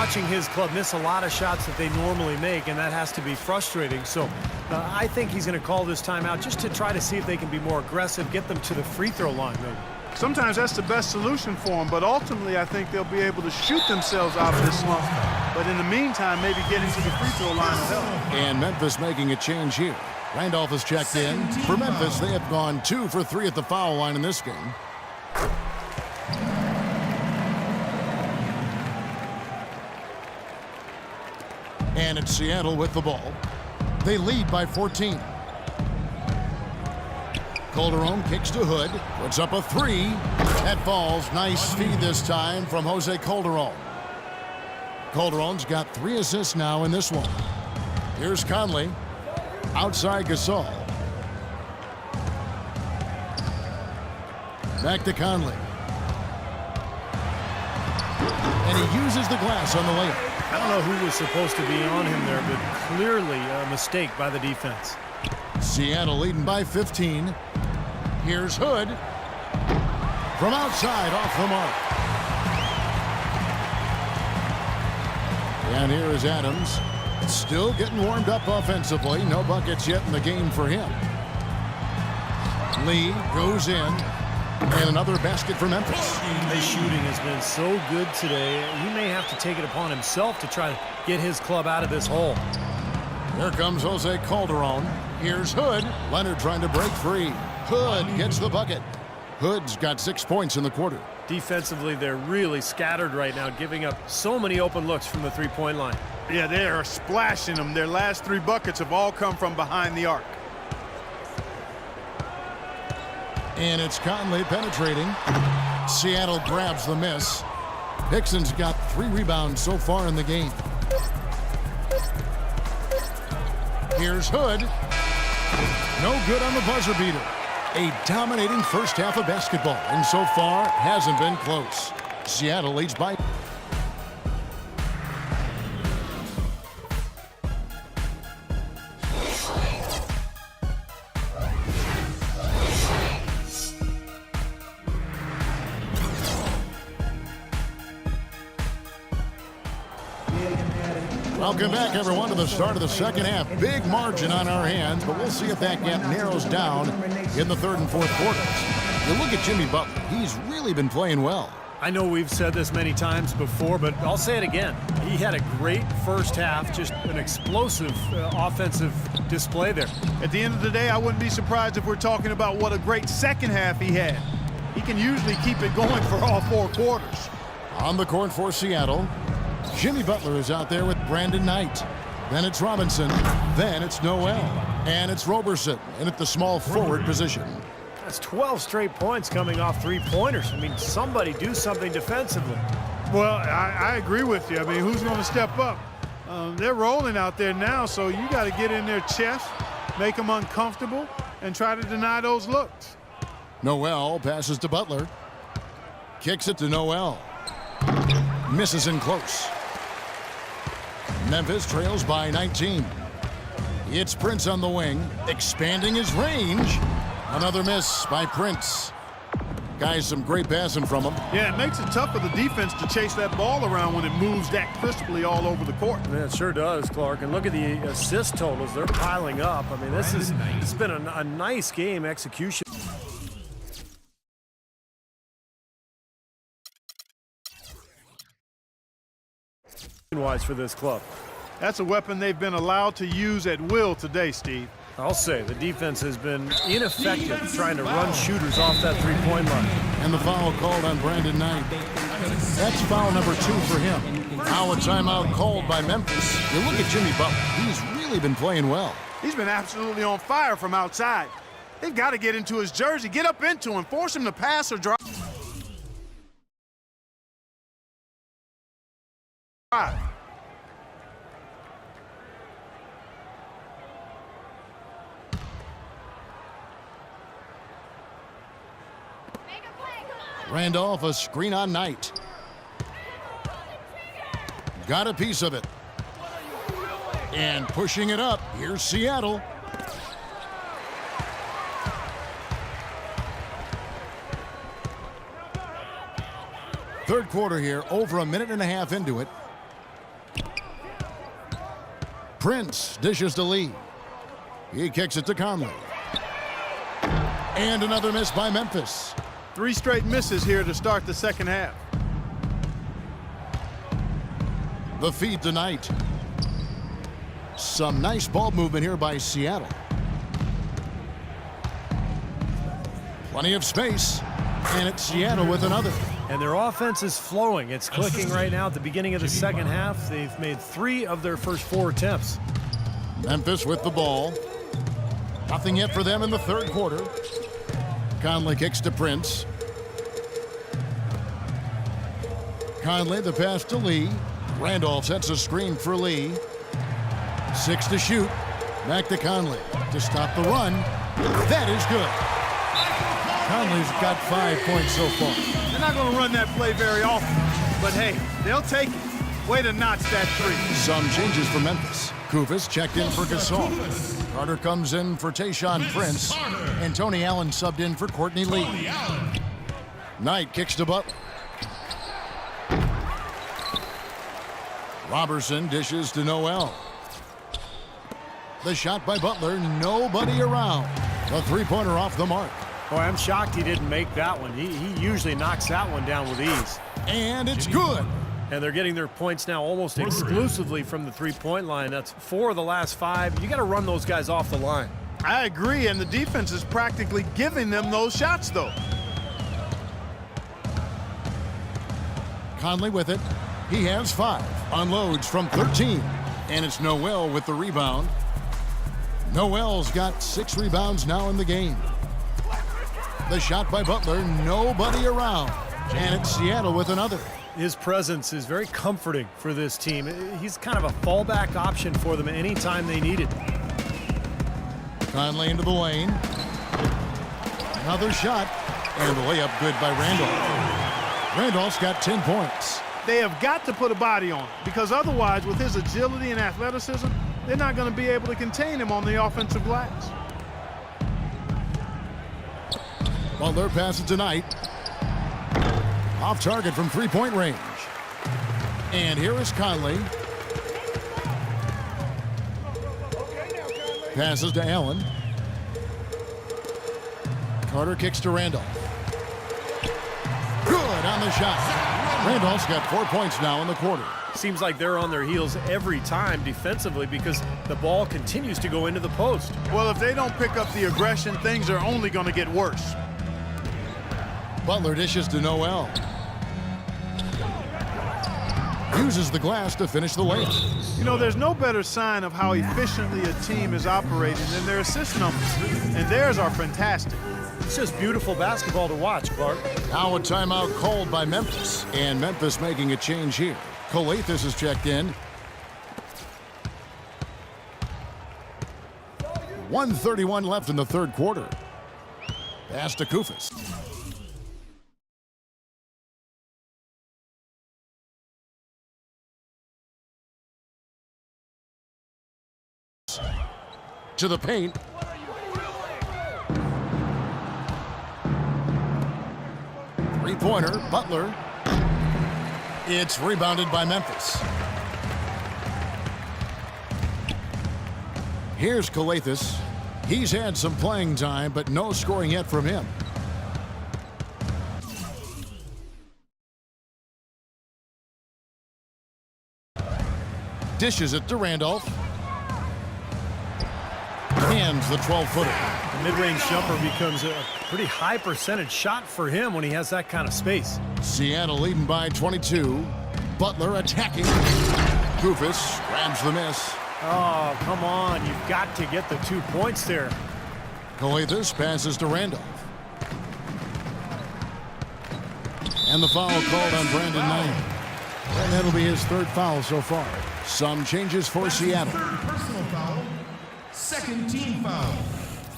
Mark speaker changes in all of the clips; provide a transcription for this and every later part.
Speaker 1: Watching his club miss a lot of shots that they normally make, and that has to be frustrating. So I think he's going to call this timeout just to try to see if they can be more aggressive, get them to the free throw line maybe.
Speaker 2: Sometimes that's the best solution for them, but ultimately I think they'll be able to shoot themselves out of this slump. But in the meantime, maybe getting to the free throw line will help.
Speaker 3: And Memphis making a change here. Randolph has checked in. For Memphis, they have gone 2 for 3 at the foul line in this game. And it's Seattle with the ball. They lead by 14. Calderon kicks to Hood, puts up a 3. That falls. Nice feed this time from Jose Calderon. Calderon's got 3 assists now in this one. Here's Conley. Outside Gasol. Back to Conley. And he uses the glass on the layup.
Speaker 1: I don't know who was supposed to be on him there, but clearly a mistake by the defense.
Speaker 3: Seattle leading by 15. Here's Hood. From outside, off the mark. And here is Adams. Still getting warmed up offensively. No buckets yet in the game for him. Lee goes in. And another basket for Memphis.
Speaker 1: His shooting has been so good today. He may have to take it upon himself to try to get his club out of this hole.
Speaker 3: Here comes Jose Calderon. Here's Hood. Leonard trying to break free. Hood gets the bucket. Hood's got 6 points in the quarter.
Speaker 1: Defensively, they're really scattered right now, giving up so many open looks from the three-point line.
Speaker 2: Yeah, they are splashing them. Their last 3 buckets have all come from behind the arc.
Speaker 3: And it's Conley penetrating. Seattle grabs the miss. Dixon's got 3 rebounds so far in the game. Here's Hood. No good on the buzzer beater. A dominating first half of basketball, and so far hasn't been close. Seattle leads by. Welcome back, everyone, to the start of the second half. Big margin on our hands, but we'll see if that gap narrows down in the third and fourth quarters. You look at Jimmy Butler. He's really been playing well.
Speaker 1: I know we've said this many times before, but I'll say it again. He had a great first half, just an explosive offensive display there.
Speaker 2: At the end of the day, I wouldn't be surprised if we're talking about what a great second half he had. He can usually keep it going for all 4 quarters.
Speaker 3: On the court for Seattle, Jimmy Butler is out there with Brandon Knight. Then it's Robinson. Then it's Noel. And it's Roberson in at the small forward position.
Speaker 1: That's 12 straight points coming off three-pointers. I mean, somebody do something defensively.
Speaker 2: Well, I agree with you. I mean, who's going to step up? They're rolling out there now, so you got to get in their chest, make them uncomfortable, and try to deny those looks.
Speaker 3: Noel passes to Butler. Kicks it to Noel. Misses in close. Memphis trails by 19. It's Prince on the wing, expanding his range. Another miss by Prince. Guys, some great passing from him.
Speaker 2: Yeah, it makes it tough for the defense to chase that ball around when it moves that crisply all over the court.
Speaker 1: Yeah, it sure does, Clark. And look at the assist totals. They're piling up. I mean, it's been a nice game execution. Wise for this club.
Speaker 2: That's a weapon they've been allowed to use at will today, Steve.
Speaker 1: I'll say the defense has been ineffective trying to run shooters off that three-point line.
Speaker 3: And the foul called on Brandon Knight. That's foul number 2 for him. Now a timeout called by Memphis. You look at Jimmy Butler. He's really been playing well.
Speaker 2: He's been absolutely on fire from outside. They've got to get into his jersey, get up into him, force him to pass or drive.
Speaker 3: Randolph, a screen on Knight. Got a piece of it. And pushing it up, here's Seattle. Third quarter here, over a minute and a half into it. Prince dishes to Lee. He kicks it to Conley. And another miss by Memphis.
Speaker 2: 3 straight misses here to start the second half.
Speaker 3: The feed tonight. Some nice ball movement here by Seattle. Plenty of space. And it's Seattle with another.
Speaker 1: And their offense is flowing. It's clicking right now at the beginning of the second half. They've made 3 of their first 4 attempts.
Speaker 3: Memphis with the ball. Nothing yet for them in the third quarter. Conley kicks to Prince. Conley, the pass to Lee. Randolph sets a screen for Lee. 6 to shoot. Back to Conley to stop the run. That is good. Conley's got 5 points so far.
Speaker 2: They're not going to run that play very often, but hey, they'll take it. Way to notch that 3.
Speaker 3: Some changes for Memphis. Koufos checked in for Gasol. Carter comes in for Tayshaun Prince. And Tony Allen subbed in for Courtney Lee. Knight kicks to Butler. Robertson dishes to Noel. The shot by Butler, nobody around. The three-pointer off the mark.
Speaker 1: Boy, I'm shocked he didn't make that one. He usually knocks that one down with ease.
Speaker 3: And it's good.
Speaker 1: And they're getting their points now almost exclusively from the three-point line. That's 4 of the last 5. You got to run those guys off the line.
Speaker 2: I agree, and the defense is practically giving them those shots, though.
Speaker 3: Conley with it. He has 5. Unloads from 13. And it's Noel with the rebound. Noel's got 6 rebounds now in the game. The shot by Butler, nobody around. And it's Seattle with another.
Speaker 1: His presence is very comforting for this team. He's kind of a fallback option for them anytime they need it.
Speaker 3: Conley into the lane. Another shot. And the layup good by Randolph. Randolph's got 10 points.
Speaker 2: They have got to put a body on him, because otherwise, with his agility and athleticism, they're not going to be able to contain him on the offensive glass.
Speaker 3: Butler passes tonight. Off target from three-point range. And here is Conley. Passes to Allen. Carter kicks to Randolph. Good on the shot. Randolph's got 4 points now in the quarter.
Speaker 1: Seems like they're on their heels every time defensively because the ball continues to go into the post.
Speaker 2: Well, if they don't pick up the aggression, things are only going to get worse.
Speaker 3: Butler dishes to Noel. Uses the glass to finish the layup.
Speaker 2: You know, there's no better sign of how efficiently a team is operating than their assist numbers. And theirs are fantastic.
Speaker 1: It's just beautiful basketball to watch, Clark.
Speaker 3: Now a timeout called by Memphis. And Memphis making a change here. Calathes is checked in. 1:31 left in the third quarter. Pass to Koufos. To the paint. Three-pointer, Butler. It's rebounded by Memphis. Here's Calathes. He's had some playing time, but no scoring yet from him. Dishes it to Randolph. Hands the 12-footer.
Speaker 1: The mid-range jumper becomes a pretty high percentage shot for him when he has that kind of space.
Speaker 3: Seattle leading by 22. Butler attacking. Koufos grabs the miss.
Speaker 1: Oh, come on. You've got to get the 2 points there.
Speaker 3: Calathes passes to Randolph. And the foul called on Brandon Knight. And that'll be his 3rd foul so far. Some changes for Seattle.
Speaker 4: Third personal foul. Second team foul.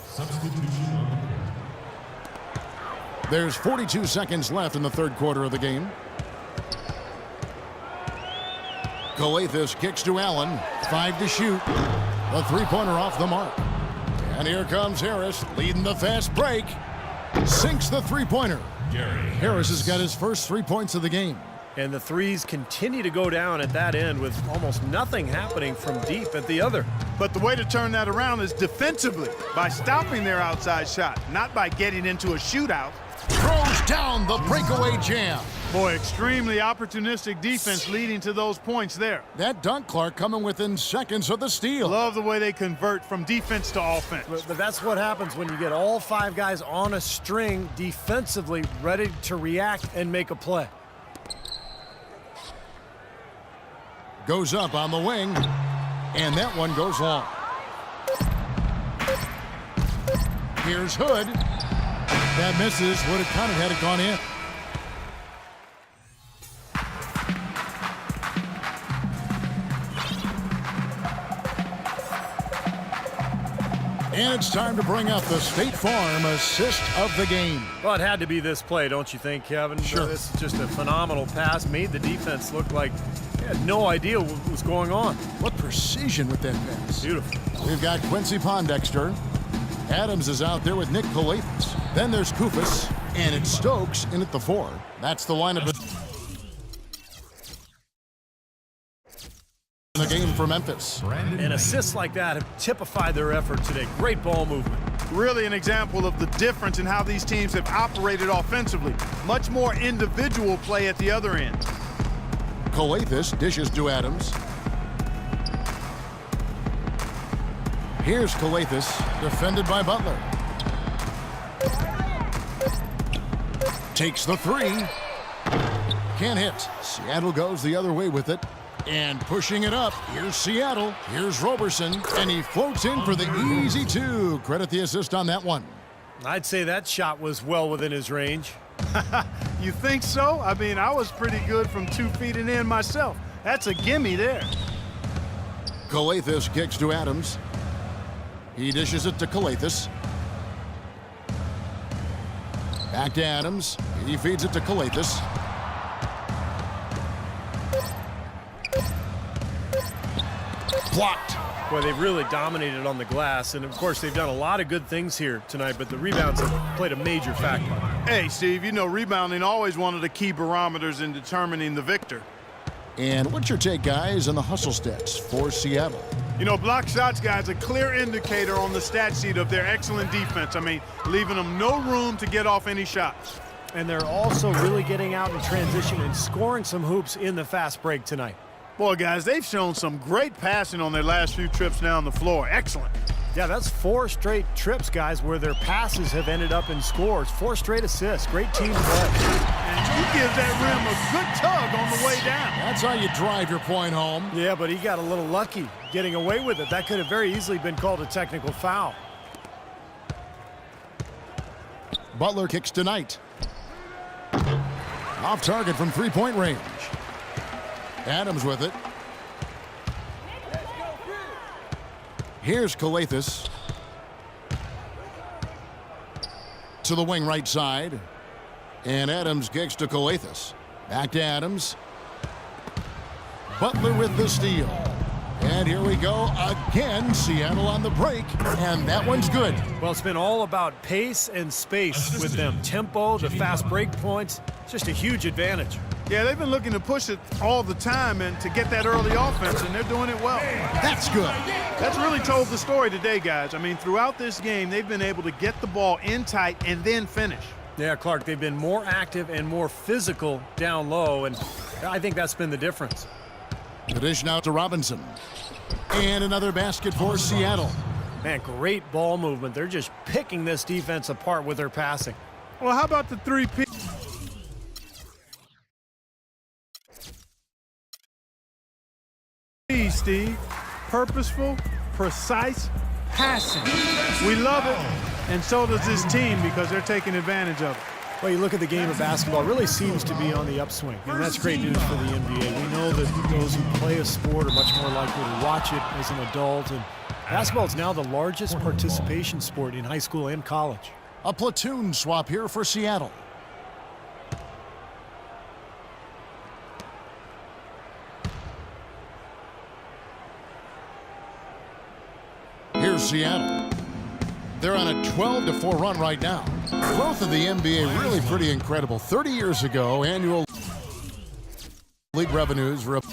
Speaker 4: Substitution.
Speaker 3: There's 42 seconds left in the third quarter of the game. Calathes kicks to Allen. 5 to shoot. The three-pointer off the mark. And here comes Harris leading the fast break. Sinks the three-pointer. Harris has got his first 3 points of the game.
Speaker 1: And the threes continue to go down at that end with almost nothing happening from deep at the other.
Speaker 2: But the way to turn that around is defensively, by stopping their outside shot, not by getting into a shootout.
Speaker 3: Throws down the breakaway jam.
Speaker 2: Boy, extremely opportunistic defense leading to those points there.
Speaker 3: That dunk, Clark, coming within seconds of the steal.
Speaker 2: Love the way they convert from defense to offense.
Speaker 1: But that's what happens when you get all 5 guys on a string defensively ready to react and make a play.
Speaker 3: Goes up on the wing, and that one goes long. Here's Hood. That misses. Would have counted had it gone in. And it's time to bring up the State Farm assist of the game.
Speaker 1: Well, it had to be this play, don't you think, Kevin?
Speaker 3: Sure.
Speaker 1: This is just a phenomenal pass. Made the defense look like they had no idea what was going on.
Speaker 3: What precision with that pass.
Speaker 1: Beautiful.
Speaker 3: We've got Quincy Pondexter. Adams is out there with Nick Calathes. Then there's Koufos, and it's Stokes in at the 4. That's the lineup in the game for Memphis.
Speaker 1: And assists like that have typified their effort today. Great ball movement.
Speaker 2: Really an example of the difference in how these teams have operated offensively. Much more individual play at the other end.
Speaker 3: Calathes dishes to Adams. Here's Calathes, defended by Butler. Takes the 3. Can't hit. Seattle goes the other way with it. And pushing it up, here's Seattle. Here's Roberson, and he floats in for the easy 2. Credit the assist on that one.
Speaker 1: I'd say that shot was well within his range.
Speaker 2: You think so? I mean, I was pretty good from 2 feet and in myself. That's a gimme there.
Speaker 3: Calathes kicks to Adams. He dishes it to Calathes. Back to Adams. He feeds it to Calathes. Blocked.
Speaker 1: Boy, they've really dominated on the glass, and of course they've done a lot of good things here tonight, but the rebounds have played a major factor.
Speaker 2: Hey, Steve, you know rebounding always one of the key barometers in determining the victor.
Speaker 3: And what's your take, guys, on the hustle stats for Seattle?
Speaker 2: You know, block shots, guys, a clear indicator on the stat sheet of their excellent defense. I mean, leaving them no room to get off any shots.
Speaker 1: And they're also really getting out in transition and scoring some hoops in the fast break tonight.
Speaker 2: Boy, guys, they've shown some great passing on their last few trips down the floor. Excellent.
Speaker 1: Yeah, that's 4 straight trips, guys, where their passes have ended up in scores. 4 straight assists. Great team play.
Speaker 2: And he gives that rim a good tug on the way down.
Speaker 3: That's how you drive your point home.
Speaker 1: Yeah, but he got a little lucky getting away with it. That could have very easily been called a technical foul.
Speaker 3: Butler kicks tonight. Off target from three-point range. Adams with it. Here's Calathes. To the wing right side. And Adams kicks to Calathes. Back to Adams. Butler with the steal. And here we go again. Seattle on the break. And that one's good.
Speaker 1: Well, it's been all about pace and space with them. Tempo, the fast break points. Just a huge advantage.
Speaker 2: Yeah, they've been looking to push it all the time and to get that early offense, and they're doing it well.
Speaker 3: That's good.
Speaker 2: That's really told the story today, guys. I mean, throughout this game, they've been able to get the ball in tight and then finish.
Speaker 1: Yeah, Clark, they've been more active and more physical down low, and I think that's been the difference.
Speaker 3: The dish now to Robinson. And another basket for Seattle.
Speaker 1: Man, great ball movement. They're just picking this defense apart with their passing.
Speaker 2: Well, how about the 3-P? Steve, purposeful, precise passing. We love it, and so does this team because they're taking advantage of it.
Speaker 1: Well, you look at the game of basketball, it really seems to be on the upswing, and that's great news for the NBA. We know that those who play a sport are much more likely to watch it as an adult, and basketball is now the largest participation sport in high school and college.
Speaker 3: A platoon swap here for Seattle. Here's Seattle. They're on a 12-4 run right now. Growth of the NBA really pretty incredible. 30 years ago, annual League revenues were up.